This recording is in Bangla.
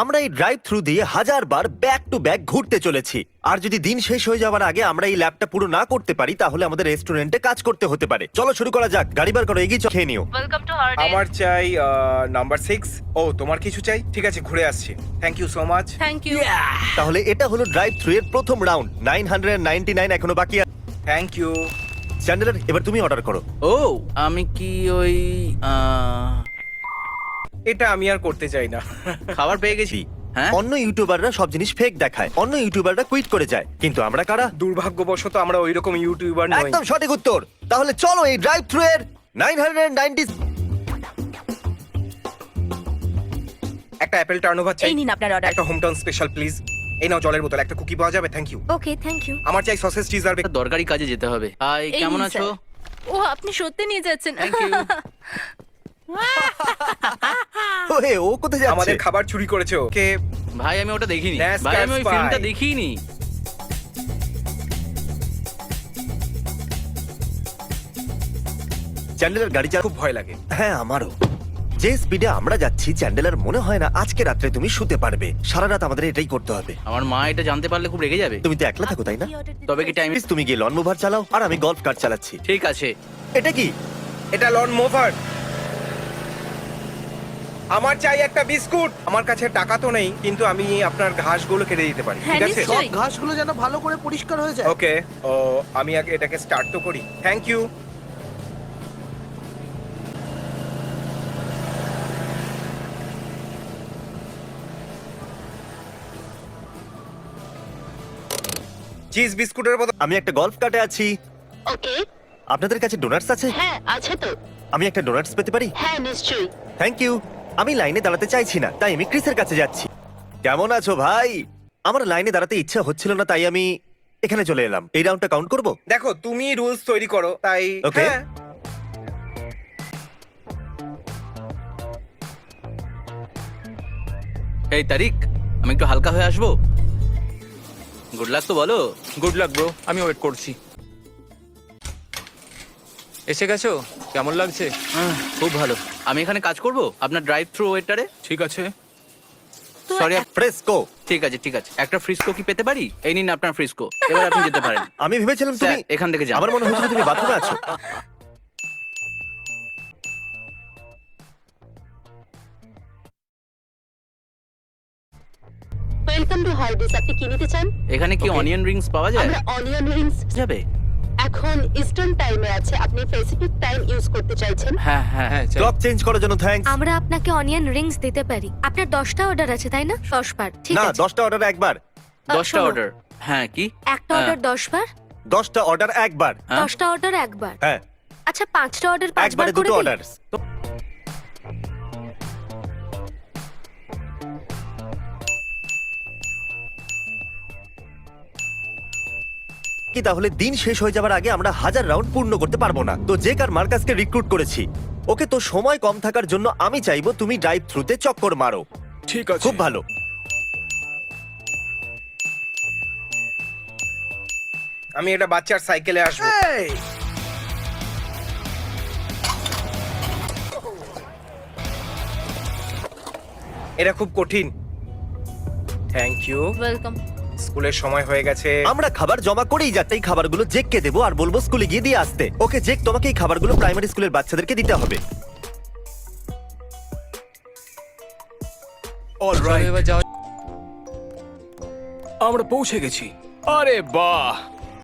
আমরা এই ড্রাইভ থ্রু দিয়ে 1000 বার ব্যাক টু ব্যাক ঘুরতে চলেছি। আর যদি দিন শেষ হয়ে যাওয়ার আগে আমরা এই ল্যাবটা পুরো না করতে পারি তাহলে আমাদের রেস্টুরেন্টে কাজ করতে হতে পারে। চলো শুরু করা যাক। গাড়ি বার করো, এগিয়ে খেয়ে নিও। ওয়েলকাম টু হার্ডে। আমার চাই নাম্বার 6। ও তোমার কিছু চাই? ঠিক আছে, ঘুরে আসছি। Thank you so much. Thank you. তাহলে এটা হলো ড্রাইভ থ্রু এর প্রথম রাউন্ড। 999 এখনো বাকি আছে। Thank you. চ্যান্ডেলার, এবার তুমি অর্ডার করো। ও আমি কি ওই এটা আমি আর করতে চাই না। খাবার পেয়ে গেছি। হ্যাঁ অন্য ইউটিউবাররা সব জিনিস ফেক দেখায়, অন্য ইউটিউবাররা কুইট করে যায়, কিন্তু আমরা কারা? দুর্ভাগ্যবশত আমরা ওইরকম ইউটিউবার নই। একদম সঠিক উত্তর। তাহলে চলো এই ড্রাইভ থ্রু এর 990 একটা অ্যাপেল টার্নওভার চাই। এই নিন আপনার অর্ডার। একটা হোম টাউন স্পেশাল প্লিজ। এই নাও জলের বোতল, একটা কুকি পাওয়া যাবে? Thank you. Okay, thank you. আমার চাই সসেজ চিজ আর একটা দরকারি কাজে যেতে হবে। হাই, এই কেমন নিন, আছো? ও আপনি সত্যি নিয়ে যাচ্ছেন? Thank you. ওহে, ও কোথায় যাচ্ছে? আমাদের খাবার চুরি করেছে ওকে। ভাই আমি ওটা দেখিনি। Nascar ভাই আমি ওই Spy। ফিল্মটা দেখিনি। চ্যান্ডেলার গাড়ি চালা। খুব ভয় লাগে। হ্যাঁ, আমারও। যে স্পিডে আমরা যাচ্ছি, চ্যান্ডেলার মনে হয় না আজকে রাত্রে তুমি শুতে পারবে। সারা রাত আমাদের এটাই করতে হবে। আমার মা এটা জানতে পারলে খুব রেগে যাবে। তুমি তো একলা থাকো, তাই না? তবে কি টাইম? প্লিজ তুমি গিয়ে লন মুভার চালাও আর আমি গলফ কার্ট চালাচ্ছি। ঠিক আছে। এটা কি? এটা লন মোভার। আমার চাই একটা বিস্কুট। আমার কাছে টাকা তো নেই, কিন্তু আমি আপনার ঘাসগুলো কেটে দিতে পারি। হ্যাঁ, ঠিক আছে? নিশ্চয়ই। ঘাসগুলো যেন ভালো করে পরিষ্কার হয়ে যায়। ওকে। ও আমি আগে এটাকে স্টার্ট তো করি। Thank you. চিজ বিস্কুটের বদলে আমি একটা গলফ কার্টে আছি। ওকে, আপনাদের কাছে ডোনাটস আছে? হ্যাঁ আছে তো। আমি একটা ডোনাটস পেতে পারি? হ্যাঁ নিশ্চয়ই। Thank you. আমি লাইনে দাঁড়াতে চাইছি না, তাই আমি ক্রিসের কাছে যাচ্ছি। কেমন আছো ভাই? আমার লাইনে দাঁড়াতে ইচ্ছা হচ্ছিল না, তাই আমি এখানে চলে এলাম। এই রাউন্ডটা কাউন্ট করব? দেখো, তুমি রুলস তৈরি করো, তাই Okay. হ্যাঁ। এই তারিক, আমি একটু হালকা হয়ে আসবো। গুড লাক তো বলো। গুড লাক ব্রো, আমি ওয়েট করছি। এসে গেছো? কেমন লাগছে? খুব ভালো। আমি এখানে কাজ করব আপনার ড্রাইভ থ্রু ওয়েটারে। ঠিক আছে। সরি। ফ্রেস্কো। ঠিক আছে ঠিক আছে। একটা ফ্রিস্কো কি পেতে পারি? এই নিন আপনার ফ্রিস্কো। এবার আপনি যেতে পারেন। আমি ভেবেছিলাম তুমি স্যার, এখান থেকে যান। আমার মনে হচ্ছিল তুমি বাথরুমে আছো। Welcome to Hardinge. আপনি কি নিতে চান? এখানে কি Okay. অনিয়ন রিংস পাওয়া যায়? আমরা অনিয়ন রিংস যাবে। এখন ইস্টার্ন টাইমে আছে। আপনি প্যাসিফিক টাইম ইউজ করতে চাইছেন? হ্যাঁ হ্যাঁ হ্যাঁ চাই। ক্লক চেঞ্জ করার জন্য থ্যাঙ্কস। আমরা আপনাকে অনিয়ন রিংস দিতে পারি। আপনার 10টা অর্ডার আছে তাই না? 10 বার। ঠিক না, আছে। 10টা অর্ডার একবার। 10টা শোনো, অর্ডার। হ্যাঁ কি? একটা হ্যাঁ। অর্ডার 10 বার, 10টা অর্ডার একবার। হ্যাঁ? 10টা অর্ডার একবার। হ্যাঁ, আচ্ছা 5টা অর্ডার 5 বার একবারে করে দুটো দিই? অর্ডার। কি তাহলে দিন শেষ হয়ে যাবার আগে আমরা 1000 রাউন্ড পূর্ণ করতে পারবো না। তো জেক আর মার্কাসকে রিক্রুট করেছি। ওকে, তো সময় কম থাকার জন্য আমি চাইবো তুমি ড্রাইভ থ্রুতে চক্কর মারো। ঠিক আছে। খুব ভালো। আমি এটা বাচ্চার সাইকেলে আসবো। এই, এটা খুব কঠিন। Thank you. ওয়েলকাম। স্কুলের সময় হয়ে গেছে। আমরা খাবার জমা করেই যাতে এই খাবারগুলো জেককে দেবো আর বলবো স্কুলে গিয়ে দিয়ে আসতে। ওকে জেক, তোমাকে এই খাবারগুলো প্রাইমারি স্কুলের বাচ্চাদেরকে দিতে হবে। অলরাইট, এবার যাও। আমরা পৌঁছে গেছি। আরে বাহ,